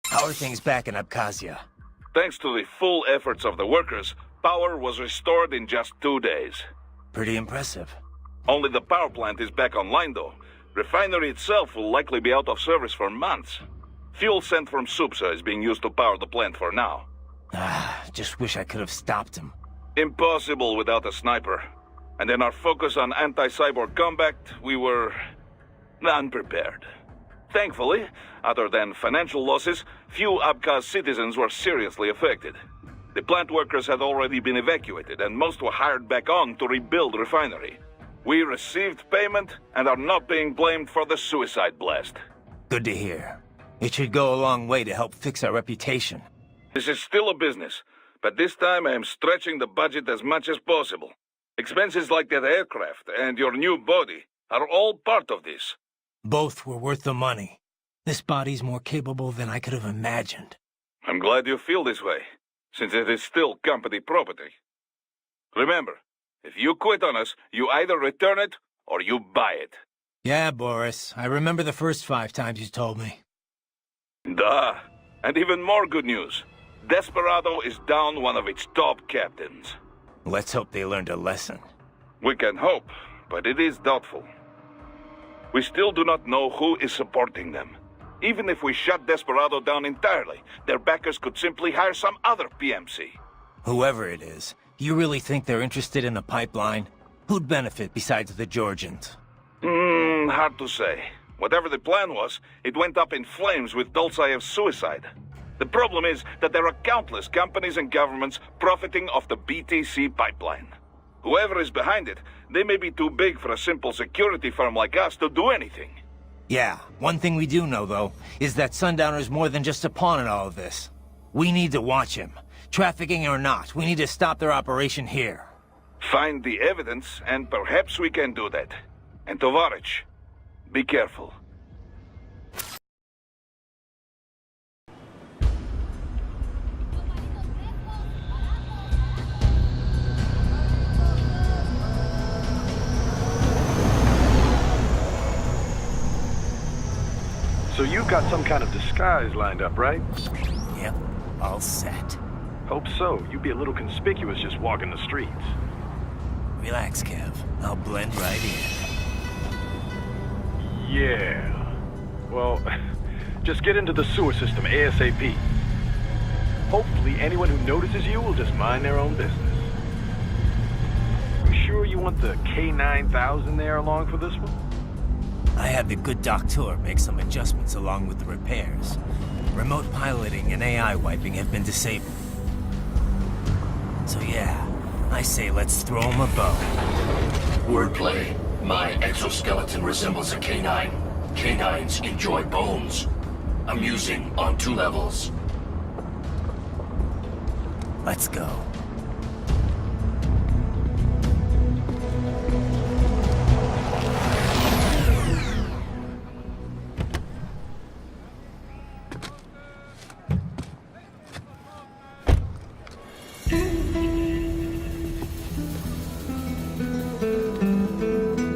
How are things back in Abkhazia? Thanks to the full efforts of the workers, power was restored in just 2 days. Pretty impressive. Only the power plant is back online, though. Refinery itself will likely be out of service for months. Fuel sent from Supsa is being used to power the plant for now. Just wish I could have stopped him. Impossible without a sniper. And in our focus on anti-cyborg combat, we were unprepared. Thankfully, other than financial losses, few Abkhaz citizens were seriously affected. The plant workers had already been evacuated, and most were hired back on to rebuild refinery. We received payment and are not being blamed for the suicide blast. Good to hear. It should go a long way to help fix our reputation. This is still a business, but this time I am stretching the budget as much as possible. Expenses like that aircraft and your new body are all part of this. Both were worth the money. This body's more capable than I could have imagined. I'm glad you feel this way, since it is still company property. Remember, if you quit on us, you either return it or you buy it. Yeah, Boris. I remember the first 5 times you told me. Duh. And even more good news. Desperado is down one of its top captains. Let's hope they learned a lesson. We can hope, but it is doubtful. We still do not know who is supporting them. Even if we shut Desperado down entirely, their backers could simply hire some other PMC. Whoever it is, you really think they're interested in the pipeline? Who'd benefit besides the Georgians? Hard to say. Whatever the plan was, it went up in flames with Dolzaev's suicide. The problem is that there are countless companies and governments profiting off the BTC pipeline. Whoever is behind it, they may be too big for a simple security firm like us to do anything. Yeah, one thing we do know, though, is that Sundowner's more than just a pawn in all of this. We need to watch him. Trafficking or not, we need to stop their operation here. Find the evidence, and perhaps we can do that. And Tovarich, be careful. So you've got some kind of disguise lined up, right? Yep, all set. Hope so. You'd be a little conspicuous just walking the streets. Relax, Kev. I'll blend right in. Yeah. Well, just get into the sewer system ASAP. Hopefully anyone who notices you will just mind their own business. You sure you want the K9000 there along for this one? I had the good doctor make some adjustments along with the repairs. Remote piloting and AI wiping have been disabled. So yeah, I say let's throw him a bone. Wordplay. My exoskeleton resembles a canine. Canines enjoy bones. Amusing on 2 levels. Let's go.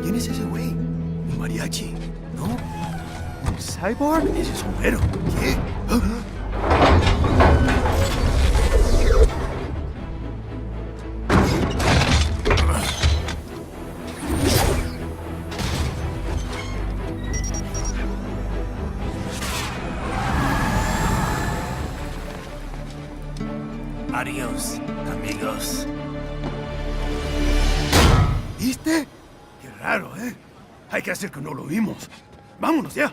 ¿Quién es ese güey? Un mariachi, ¿no? ¿Un cyborg? Ese sombrero. ¿Qué? Adiós, amigos. ¿Viste? Qué raro, ¿eh? Hay que hacer que no lo vimos. Vámonos ya.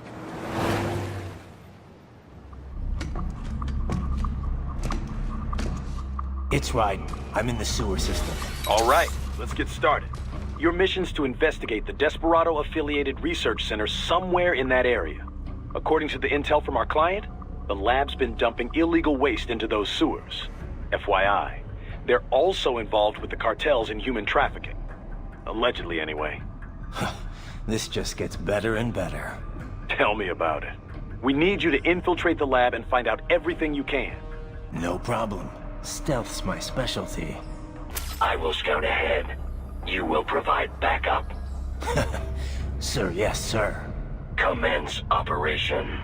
It's right. I'm in the sewer system. All right, let's get started. Your mission's to investigate the Desperado-affiliated research center somewhere in that area. According to the intel from our client, the lab's been dumping illegal waste into those sewers. FYI, they're also involved with the cartels in human trafficking. Allegedly, anyway. This just gets better and better. Tell me about it. We need you to infiltrate the lab and find out everything you can. No problem. Stealth's my specialty. I will scout ahead. You will provide backup. Sir, yes, sir. Commence operation.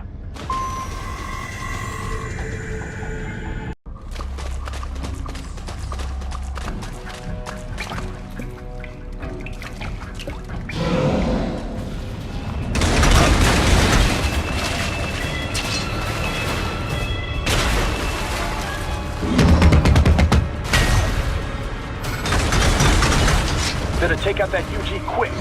Better take out that UG quick.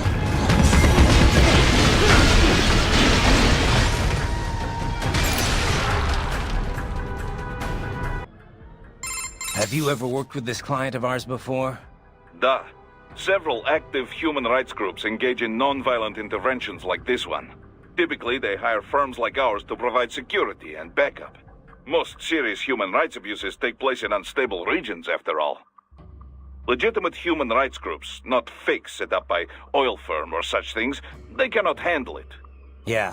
Have you ever worked with this client of ours before? Duh. Several active human rights groups engage in non-violent interventions like this one. Typically, they hire firms like ours to provide security and backup. Most serious human rights abuses take place in unstable regions, after all. Legitimate human rights groups, not fakes set up by oil firm or such things, they cannot handle it. Yeah.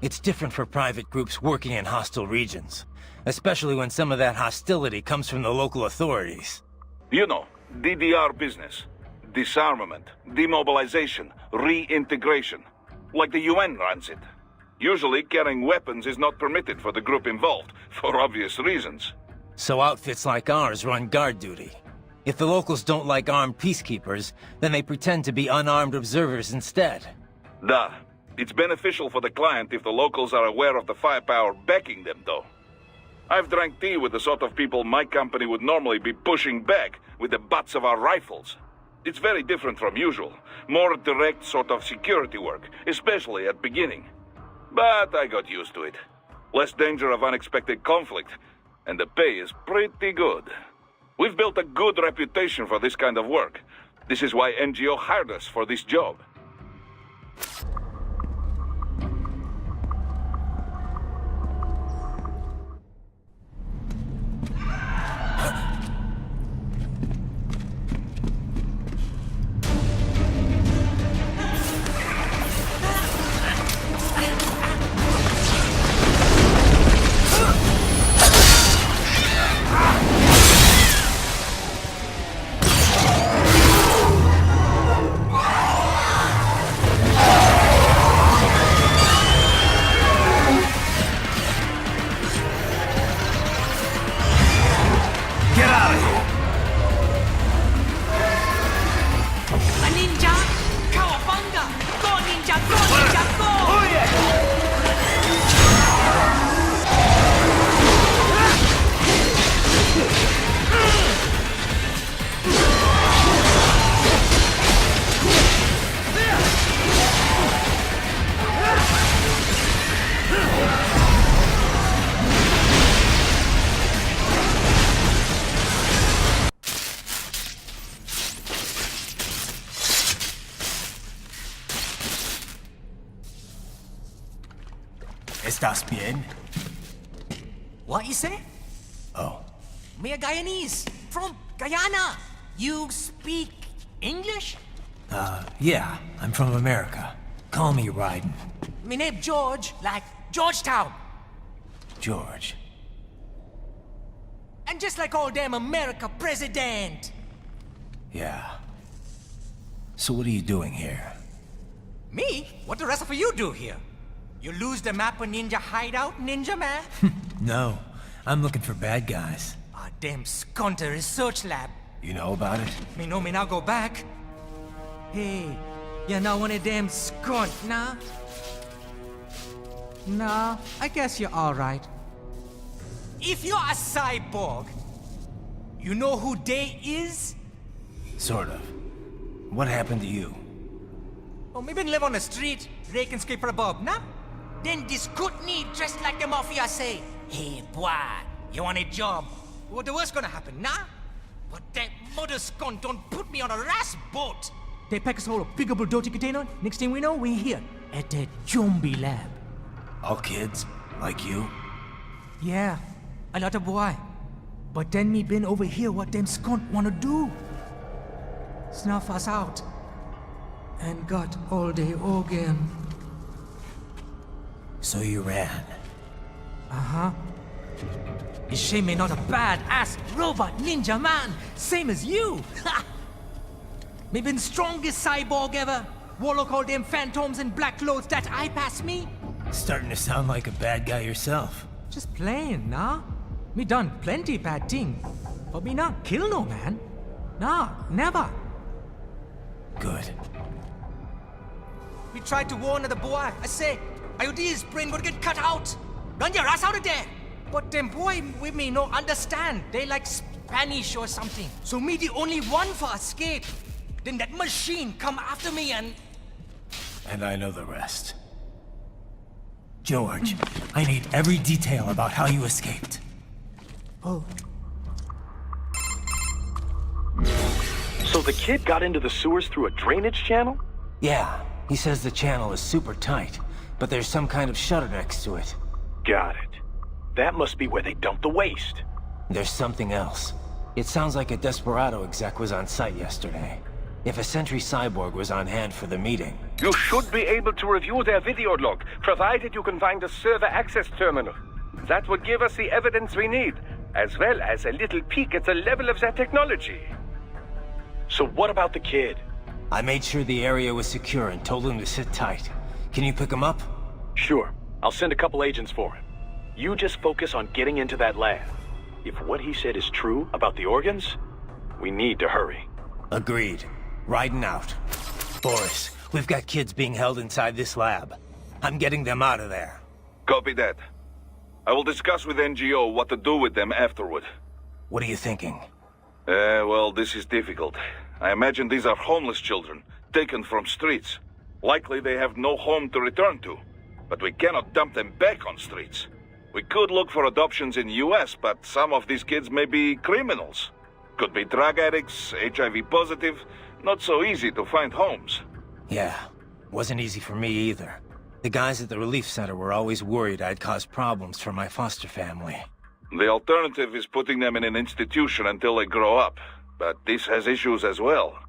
It's different for private groups working in hostile regions. Especially when some of that hostility comes from the local authorities. You know, DDR business. Disarmament, demobilization, reintegration. Like the UN runs it. Usually carrying weapons is not permitted for the group involved, for obvious reasons. So outfits like ours run guard duty. If the locals don't like armed peacekeepers, then they pretend to be unarmed observers instead. Duh. It's beneficial for the client if the locals are aware of the firepower backing them, though. I've drank tea with the sort of people my company would normally be pushing back with the butts of our rifles. It's very different from usual. More direct sort of security work, especially at beginning. But I got used to it. Less danger of unexpected conflict, and the pay is pretty good. We've built a good reputation for this kind of work. This is why NGO hired us for this job. ¿Estás bien? What you say? Oh. Me a Guyanese from Guyana. You speak English? Yeah, I'm from America. Call me Ryden. Me name George, like Georgetown. George. And just like all damn America president. Yeah. So what are you doing here? Me? What the rest of you do here? You lose the map of Ninja hideout, Ninja man? No, I'm looking for bad guys. Ah, damn Skunter research lab. You know about it? Me know me now go back. Hey, you're not one of them skunt, nah? Nah, I guess you're alright. If you're a cyborg, you know who they is? Sort of. What happened to you? Oh, me been live on the street, rake and scrape for a bob, nah? Then this Kootenai dressed like the mafia say, hey boy, you want a job? What the worst gonna happen, nah? But that mother scunt don't put me on a RUS boat. They pack us all a big old dirty container. Next thing we know, we're here at that zombie lab. All kids? Like you? Yeah, a lot of boy. But then me been over here what them skunt wanna do. Snuff us out. And got all day again. So you ran? Uh-huh. Is she me not a bad-ass robot ninja man, same as you? Ha! Me been strongest cyborg ever. Warlock all them phantoms in black clothes that eye pass me. Starting to sound like a bad guy yourself. Just playing, nah? Me done plenty bad thing. But me not kill no man. Nah, never. Good. We tried to warn the boy. I say, IOD's brain would get cut out. Run your ass out of there. But them boy with me no understand. They like Spanish or something. So me the only one for escape. then that machine come after me and... And I know the rest. George, I need every detail about how you escaped. Oh. So the kid got into the sewers through a drainage channel? Yeah, he says the channel is super tight, but there's some kind of shutter next to it. Got it. That must be where they dumped the waste. There's something else. It sounds like a Desperado exec was on site yesterday. If a Sentry Cyborg was on hand for the meeting. You should be able to review their video log, provided you can find a server access terminal. That would give us the evidence we need, as well as a little peek at the level of their technology. So what about the kid? I made sure the area was secure and told him to sit tight. Can you pick him up? Sure. I'll send a couple agents for him. You just focus on getting into that lab. If what he said is true about the organs, we need to hurry. Agreed. Riding out. Boris, we've got kids being held inside this lab. I'm getting them out of there. Copy that. I will discuss with NGO what to do with them afterward. What are you thinking? Well, this is difficult. I imagine these are homeless children, taken from streets. Likely they have no home to return to. But we cannot dump them back on streets. We could look for adoptions in US, but some of these kids may be criminals. Could be drug addicts, HIV positive. Not so easy to find homes. Yeah, wasn't easy for me either. The guys at the relief center were always worried I'd cause problems for my foster family. The alternative is putting them in an institution until they grow up. But this has issues as well.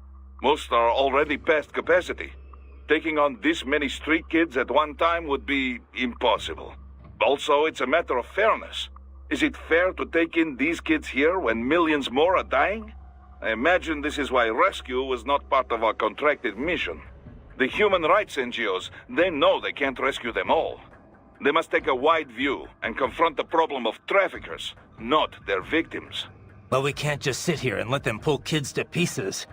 Most are already past capacity. Taking on this many street kids at one time would be impossible. Also, it's a matter of fairness. Is it fair to take in these kids here when millions more are dying? I imagine this is why rescue was not part of our contracted mission. The human rights NGOs, they know they can't rescue them all. They must take a wide view and confront the problem of traffickers, not their victims. Well, we can't just sit here and let them pull kids to pieces.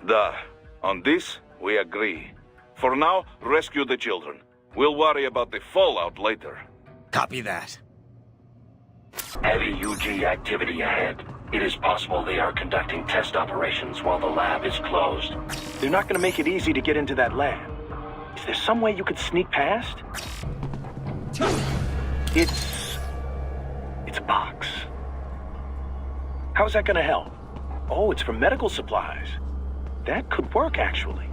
Duh. On this, we agree. For now, rescue the children. We'll worry about the fallout later. Copy that. Heavy UG activity ahead. It is possible they are conducting test operations while the lab is closed. They're not gonna make it easy to get into that lab. Is there some way you could sneak past? It's a box. How's that gonna help? Oh, it's for medical supplies. That could work, actually.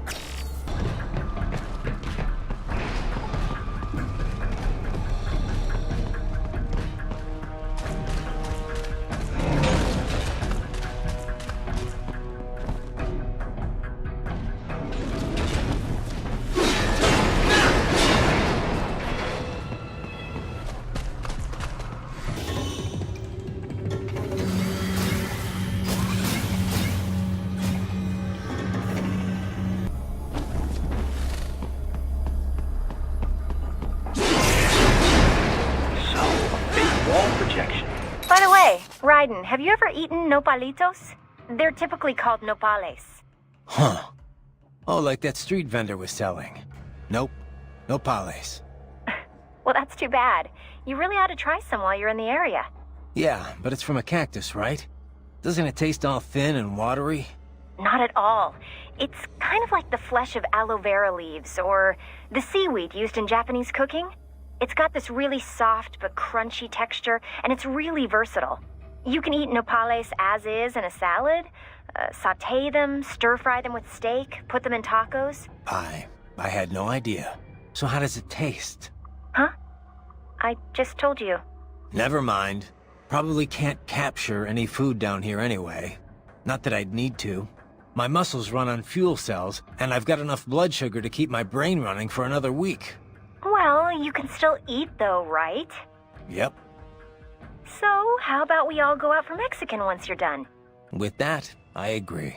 Raiden, have you ever eaten nopalitos? They're typically called nopales. Huh. Oh, like that street vendor was selling. Nope. Nopales. Well, that's too bad. You really ought to try some while you're in the area. Yeah, but it's from a cactus, right? Doesn't it taste all thin and watery? Not at all. It's kind of like the flesh of aloe vera leaves, or the seaweed used in Japanese cooking. It's got this really soft but crunchy texture, and it's really versatile. You can eat nopales as is in a salad, saute them, stir-fry them with steak, put them in tacos. I had no idea. So how does it taste? Huh? I just told you. Never mind. Probably can't capture any food down here anyway. Not that I'd need to. My muscles run on fuel cells, and I've got enough blood sugar to keep my brain running for another week. Well, you can still eat though, right? Yep. So, how about we all go out for Mexican once you're done? With that, I agree.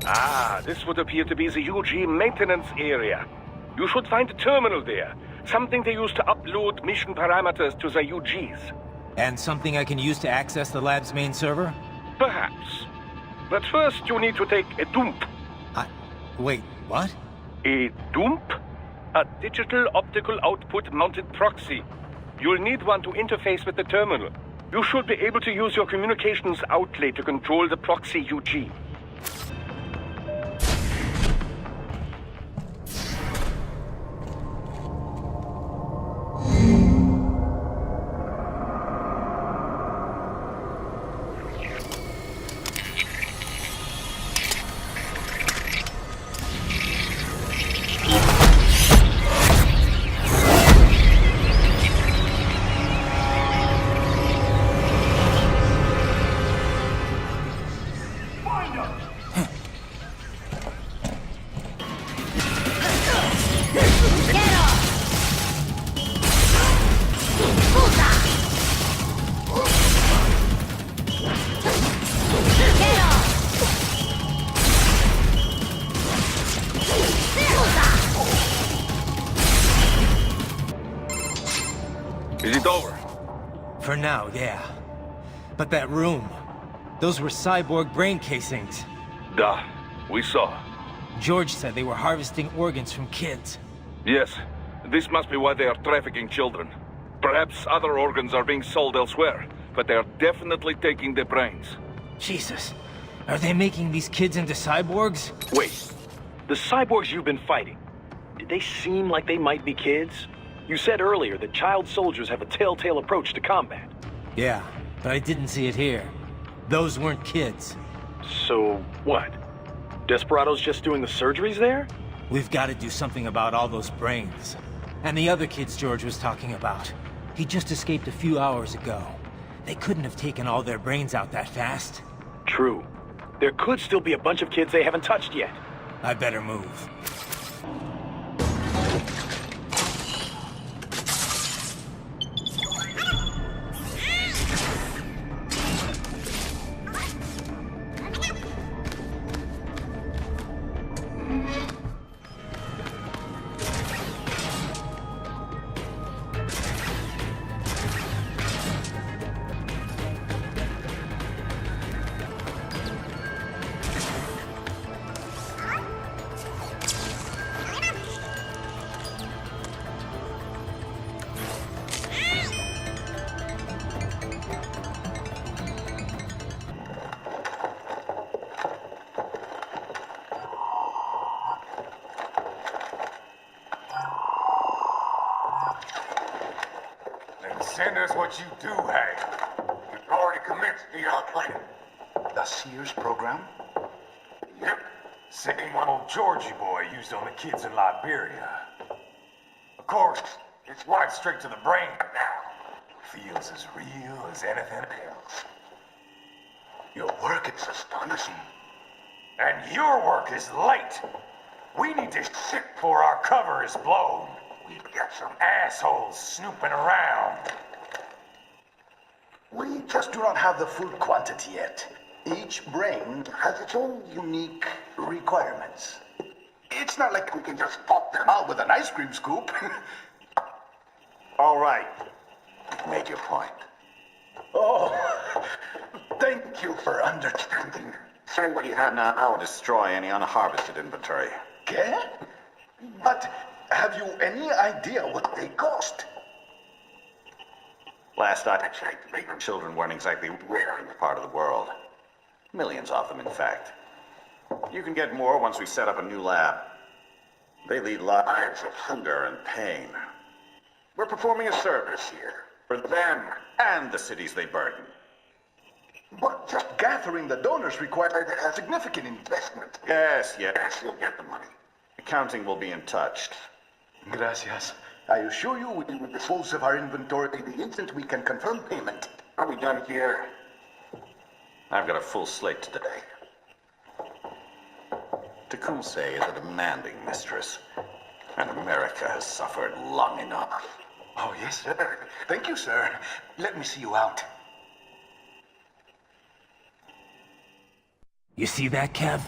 Ah, this would appear to be the UG maintenance area. You should find a terminal there. Something they use to upload mission parameters to the UGs. And something I can use to access the lab's main server? Perhaps. But first you need to take a dump. Wait, what? A dump? A digital optical output mounted proxy. You'll need one to interface with the terminal. You should be able to use your communications outlet to control the proxy UG. Is it over? For now, yeah. But that room, those were cyborg brain casings. Duh. We saw. George said they were harvesting organs from kids. Yes. This must be why they are trafficking children. Perhaps other organs are being sold elsewhere, but they are definitely taking the brains. Jesus. Are they making these kids into cyborgs? Wait, the cyborgs you've been fighting, did they seem like they might be kids? You said earlier that child soldiers have a telltale approach to combat. Yeah, but I didn't see it here. Those weren't kids. So, what? Desperado's just doing the surgeries there? We've got to do something about all those brains. And the other kids George was talking about. He just escaped a few hours ago. They couldn't have taken all their brains out that fast. True. There could still be a bunch of kids they haven't touched yet. I better move. Send us what you do have. We've already commenced the plan. The Sears program? Yep. Same one old Georgie boy used on the kids in Liberia. Of course, it's right straight to the brain now. Feels as real as anything else. Your work is astonishing. And your work is late. We need to shit before our cover is blown. We've got some assholes snooping around. We just do not have the full quantity yet. Each brain has its own unique requirements. It's not like we can just pop them out with an ice cream scoop. All right. Make your point. Oh, thank you for understanding. Send what you have now. I'll destroy any unharvested inventory. Okay? But have you any idea what they cost? Last I checked, children weren't exactly rare in the part of the world. Millions of them, in fact. You can get more once we set up a new lab. They lead lives of hunger and pain. We're performing a service here for them and the cities they burden. But just gathering the donors required a significant investment. Yes, you'll get the money. Accounting will be in touch. Gracias. I assure you we will dispose of our inventory the instant we can confirm payment. Are we done here? I've got a full slate today. Tecumseh is a demanding mistress, and America has suffered long enough. Oh, yes, sir. Thank you, sir. Let me see you out. You see that, Kev?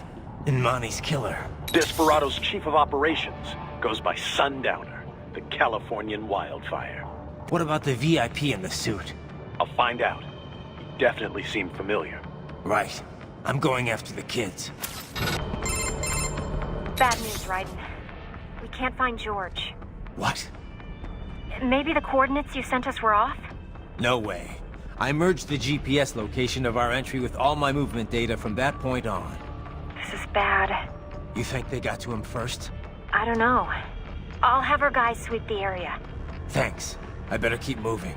Imani's killer. Desperado's chief of operations goes by Sundowner, the Californian wildfire. What about the VIP in the suit? I'll find out. He definitely seemed familiar. Right. I'm going after the kids. Bad news, Raiden. We can't find George. What? Maybe the coordinates you sent us were off? No way. I merged the GPS location of our entry with all my movement data from that point on. This is bad. You think they got to him first? I don't know. I'll have our guys sweep the area. Thanks. I better keep moving.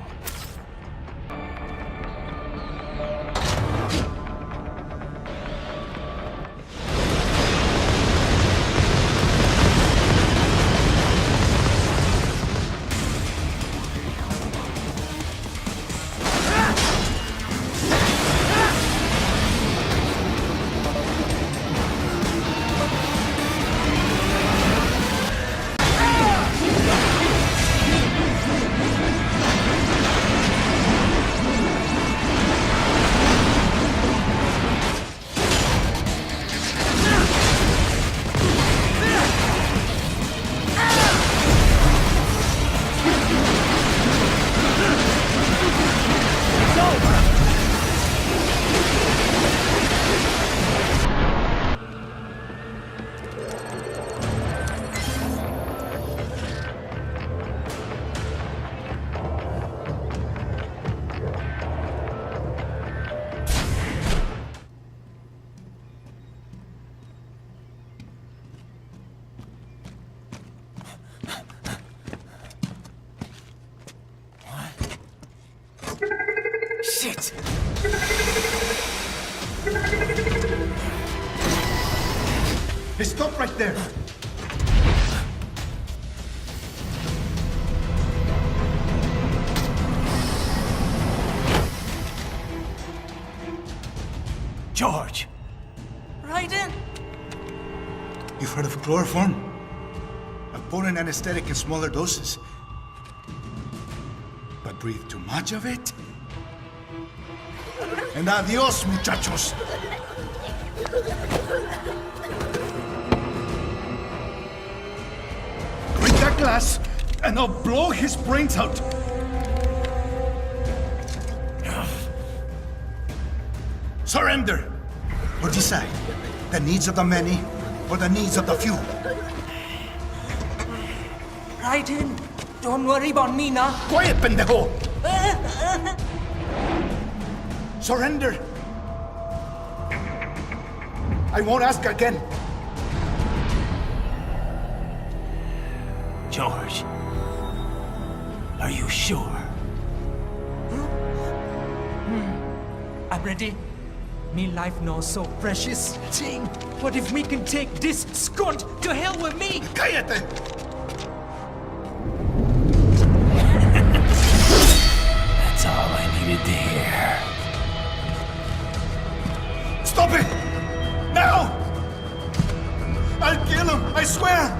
Shit! Hey, stop right there! George! Raiden! You've heard of chloroform? A potent anesthetic in smaller doses. But breathe too much of it? And adios, muchachos! Bring that glass, and I'll blow his brains out! Surrender! Or decide, the needs of the many, or the needs of the few. Raiden, don't worry about me now. Quiet, pendejo! Surrender! I won't ask again. George, are you sure? I'm ready. Me life now so precious. Ting, what if we can take this skunt to hell with me? Cállate! That's all I needed to hear. Stop it! Now! I'll kill him, I swear!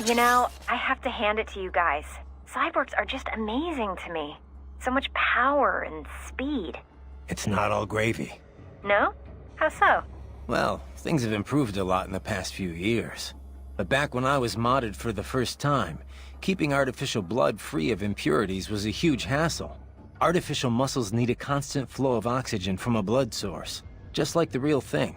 You know, I have to hand it to you guys. Cyborgs are just amazing to me. So much power and speed. It's not all gravy. No? How so? Well, things have improved a lot in the past few years. But back when I was modded for the first time, keeping artificial blood free of impurities was a huge hassle. Artificial muscles need a constant flow of oxygen from a blood source, just like the real thing.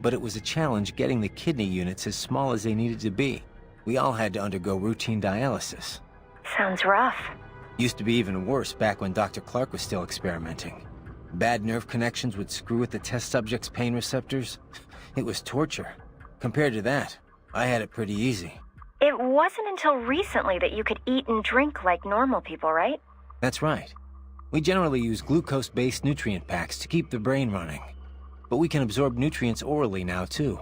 But it was a challenge getting the kidney units as small as they needed to be. We all had to undergo routine dialysis. Sounds rough. Used to be even worse back when Dr. Clark was still experimenting. Bad nerve connections would screw with the test subject's pain receptors. It was torture. Compared to that, I had it pretty easy. It wasn't until recently that you could eat and drink like normal people, right? That's right. We generally use glucose-based nutrient packs to keep the brain running. But we can absorb nutrients orally now, too.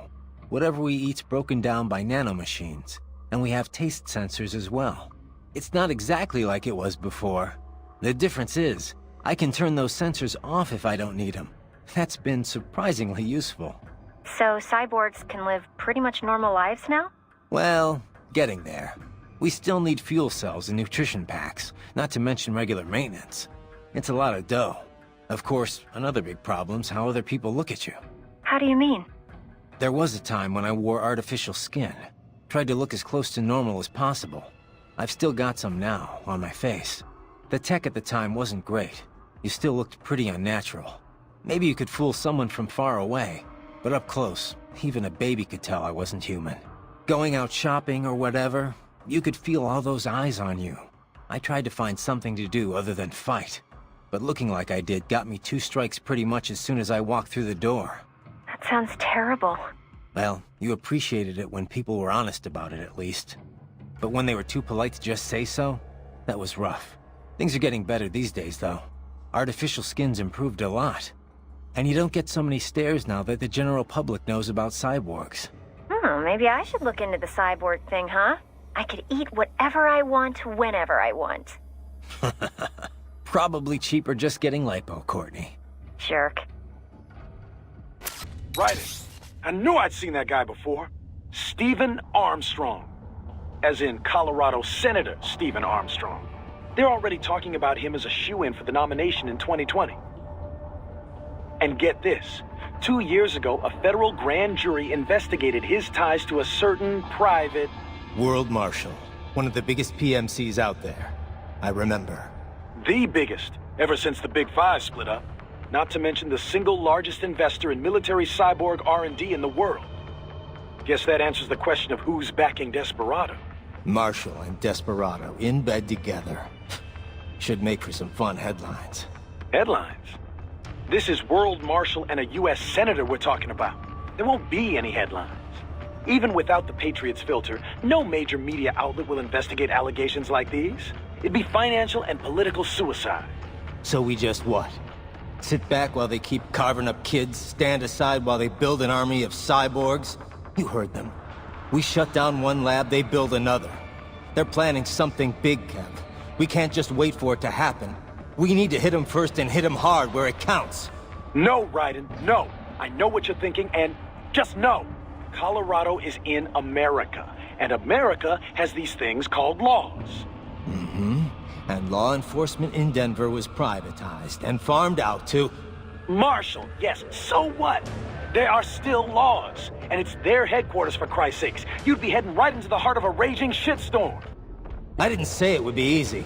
Whatever we eat's broken down by nanomachines. And we have taste sensors as well. It's not exactly like it was before. The difference is, I can turn those sensors off if I don't need them. That's been surprisingly useful. So cyborgs can live pretty much normal lives now? Well, getting there. We still need fuel cells and nutrition packs, not to mention regular maintenance. It's a lot of dough. Of course, another big problem's how other people look at you. How do you mean? There was a time when I wore artificial skin. Tried to look as close to normal as possible. I've still got some now, on my face. The tech at the time wasn't great. You still looked pretty unnatural. Maybe you could fool someone from far away, but up close, even a baby could tell I wasn't human. Going out shopping or whatever, you could feel all those eyes on you. I tried to find something to do other than fight, but looking like I did got me 2 strikes pretty much as soon as I walked through the door. That sounds terrible. Well, you appreciated it when people were honest about it, at least. But when they were too polite to just say so, that was rough. Things are getting better these days, though. Artificial skin's improved a lot. And you don't get so many stares now that the general public knows about cyborgs. Maybe I should look into the cyborg thing, huh? I could eat whatever I want, whenever I want. Probably cheaper just getting lipo, Courtney. Jerk. Right. I knew I'd seen that guy before. Stephen Armstrong. As in Colorado Senator Stephen Armstrong. They're already talking about him as a shoo-in for the nomination in 2020. And get this. 2 years ago, a federal grand jury investigated his ties to a certain private... World Marshal. One of the biggest PMCs out there. I remember. The biggest, ever since the Big Five split up. Not to mention the single largest investor in military cyborg R&D in the world. Guess that answers the question of who's backing Desperado. Marshall and Desperado in bed together. Should make for some fun headlines. Headlines? This is World Marshal and a U.S. Senator we're talking about. There won't be any headlines. Even without the Patriots filter, no major media outlet will investigate allegations like these. It'd be financial and political suicide. So we just what? Sit back while they keep carving up kids, stand aside while they build an army of cyborgs? You heard them. We shut down one lab, they build another. They're planning something big, Kev. We can't just wait for it to happen. We need to hit them first and hit them hard where it counts. No, Raiden, no. I know what you're thinking, and just no. Colorado is in America, and America has these things called laws. Mm-hmm. And law enforcement in Denver was privatized and farmed out to... Marshall, yes, so what? There are still laws, and it's their headquarters, for Christ's sakes. You'd be heading right into the heart of a raging shitstorm. I didn't say it would be easy.